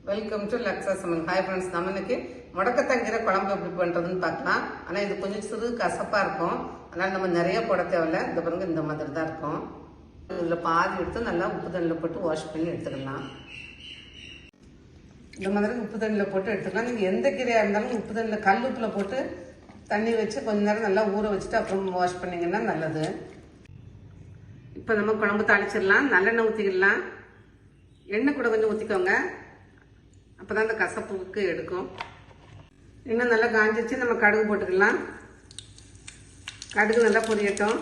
Welcome to லக்ஸா சமையல். Hi friends, நம்ம இன்னைக்கு முடக்கத்தங்கீரை குழம்பு எப்படி பண்ணுறதுன்னு பார்க்கலாம். ஆனால் இது கொஞ்சம் சிறு கசப்பாக இருக்கும், அதனால் நம்ம நிறைய போட தேவையில்லை. இந்த பாருங்க, இந்த மாதிரி தான் இருக்கும். இதில் பாதி எடுத்து நல்லா உப்பு தண்ணியில் போட்டு வாஷ் பண்ணி எடுத்துக்கலாம். இந்த மாதிரி உப்பு தண்ணியில் போட்டு எடுத்துக்கலாம். நீங்கள் எந்த கீரையாக இருந்தாலும் உப்பு தண்ணியில் கல் உப்பில் போட்டு தண்ணி வச்சு கொஞ்ச நேரம் நல்லா ஊற வச்சுட்டு அப்புறம் வாஷ் பண்ணிங்கன்னா நல்லது. இப்போ நம்ம குழம்பு தாளிச்சிடலாம். நல்லெண்ணெய் ஊற்றிக்கலாம். எண்ணெய் கூட கொஞ்சம் ஊற்றிக்கோங்க, அப்போ தான் அந்த கசப்புக்கு எடுக்கும். இன்னும் நல்லா காஞ்சிச்சு. நம்ம கடுகு போட்டுக்கலாம். கடுகு நல்லா பொரியட்டும்.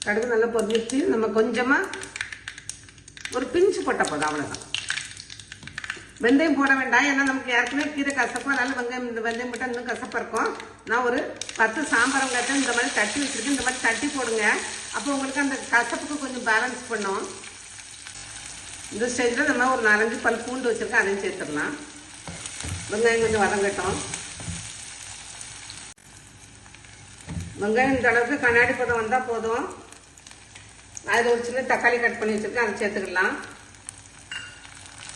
கடுகு நல்லா பொரிஞ்சிச்சு. நம்ம கொஞ்சமாக ஒரு பிஞ்சு போட்ட போதும், அவ்வளோதான். வெந்தயம் போட வேண்டாம், ஏன்னா நமக்கு ஏற்கனவே கீரை கசப்பா, அதனால வெந்தயம் போட்டால் இன்னும் கசப்பாக இருக்கும். நான் ஒரு 10 சாம்பார் வெங்காயத்தை இந்த மாதிரி தட்டி வச்சுருக்கேன். இந்த மாதிரி தட்டி போடுங்க, அப்போ உங்களுக்கு அந்த கசப்புக்கு கொஞ்சம் பேலன்ஸ் பண்ணும். இந்த ஸ்டேஜில் நம்ம ஒரு 4-5 பல் பூண்டு வச்சுருக்கோம், அதையும் சேர்த்துடலாம். வெங்காயம் கொஞ்சம் வதங்கட்டும். வெங்காயம் இந்த அளவுக்கு கண்ணாடி பதம் வந்தால் போதும். அதில் ஒரு சின்ன தக்காளி கட் பண்ணி வச்சுருக்கேன், அதை சேர்த்துக்கலாம்.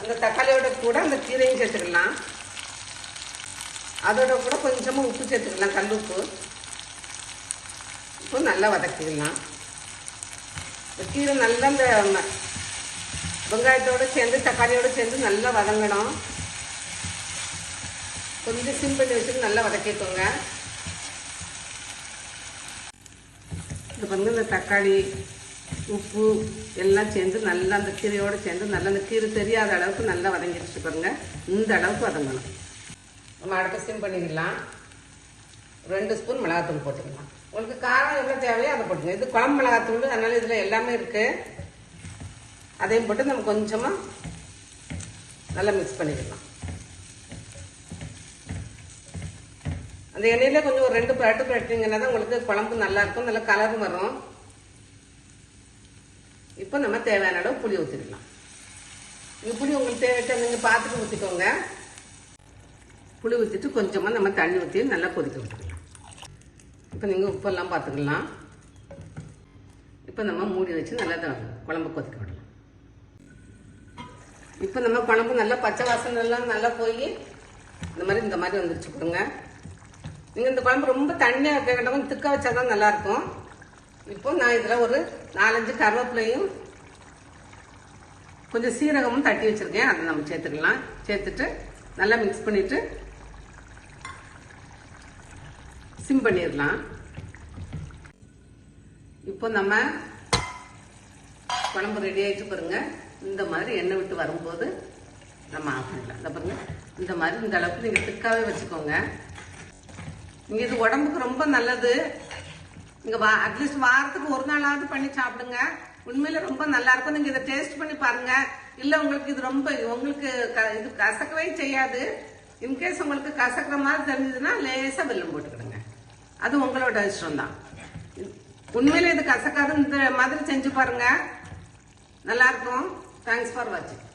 அந்த தக்காளியோட கூட அந்த கீரையும் சேர்த்துக்கலாம். அதோட கூட கொஞ்சமாக உப்பு சேர்த்துக்கலாம், கல் உப்பு. உப்பு நல்லா வதக்கிக்கலாம். இந்த கீரை நல்லா இந்த வெங்காயத்தோடு சேர்ந்து தக்காளியோடு சேர்ந்து நல்லா வதங்கணும். கொஞ்சம் சிம் பண்ணி வச்சுட்டு நல்லா வதக்கிக்கோங்க. இது வந்து இந்த தக்காளி உப்பு எல்லாம் சேர்ந்து நல்லா அந்த கீரையோடு சேர்ந்து நல்லா அந்த கீரை தெரியாத அளவுக்கு நல்லா வதங்கிடுச்சு பாருங்க. இந்த அளவுக்கு வதங்கணும். நம்ம அடுப்பு சிம் பண்ணிக்கலாம். 2 ஸ்பூன் மிளகாத்தூள் போட்டுக்கலாம். உங்களுக்கு காரம் எவ்வளோ தேவையோ அதை போட்டுங்க. இது குழம்பு மிளகாத்தூள், அதனால இதில் எல்லாமே இருக்குது. அதையும் போட்டு நம்ம கொஞ்சமாக நல்லா மிக்ஸ் பண்ணிக்கலாம். அந்த எண்ணெயில் கொஞ்சம் ஒரு 2 பரட்டு பரட்டிங்கன்னா தான் உங்களுக்கு குழம்பு நல்லாயிருக்கும், நல்லா கலரும் வரும். இப்போ நம்ம தேவையான அளவு புளி ஊற்றிக்கலாம். இந்த புளி உங்களுக்கு தேவையான நீங்கள் பார்த்துட்டு ஊற்றிக்கோங்க. புளி ஊற்றிட்டு கொஞ்சமாக நம்ம தண்ணி ஊற்றி நல்லா கொதிக்க விட்டுக்கலாம். இப்போ நீங்கள் உப்பெல்லாம் பார்த்துக்கலாம். இப்போ நம்ம மூடி வச்சு நல்லா குழம்பு கொதிக்க விடலாம். இப்போ நம்ம குழம்பு நல்லா பச்சை வாசனை எல்லாம் நல்லா போய் இந்த மாதிரி வந்துருச்சு கொடுங்க. நீங்கள் இந்த குழம்பு ரொம்ப தண்ணியாக வைக்க வேண்டாம், திக்காக வச்சா தான் நல்லாயிருக்கும். இப்போ நான் இதில் ஒரு 4-5 கருவேப்பிலையும் கொஞ்சம் சீரகமும் தட்டி வச்சுருக்கேன், அதை நம்ம சேர்த்துக்கலாம். சேர்த்துட்டு நல்லா மிக்ஸ் பண்ணிவிட்டு சிம் பண்ணிடலாம். இப்போ நம்ம குழம்பு ரெடி ஆகிட்டு பாருங்க. இந்த மாதிரி எண்ணெய் விட்டு வரும்போது நம்ம ஆஃப் பண்ணிடலாம். இந்த பாருங்க, இந்த மாதிரி இந்த அளவுக்கு நீங்கள் திக்காகவே வச்சுக்கோங்க. நீங்கள் இது உடம்புக்கு ரொம்ப நல்லது. நீங்கள் அட்லீஸ்ட் வாரத்துக்கு ஒரு நாளாவது பண்ணி சாப்பிடுங்க. உண்மையில ரொம்ப நல்லா இருக்கும். நீங்கள் இதை டேஸ்ட் பண்ணி பாருங்க. இல்லை உங்களுக்கு இது ரொம்ப இது கசக்கவே செய்யாது. இன்கேஸ் உங்களுக்கு கசக்கிற மாதிரி தெரிஞ்சதுன்னா லேசாக வெல்லம் போட்டுக்கிடுங்க. அது உங்களோட இஷ்டம் தான். உண்மையில இது கசக்காது. இந்த மாதிரி செஞ்சு பாருங்க, நல்லா இருக்கும். தேங்க்ஸ் ஃபார் வாட்சிங்.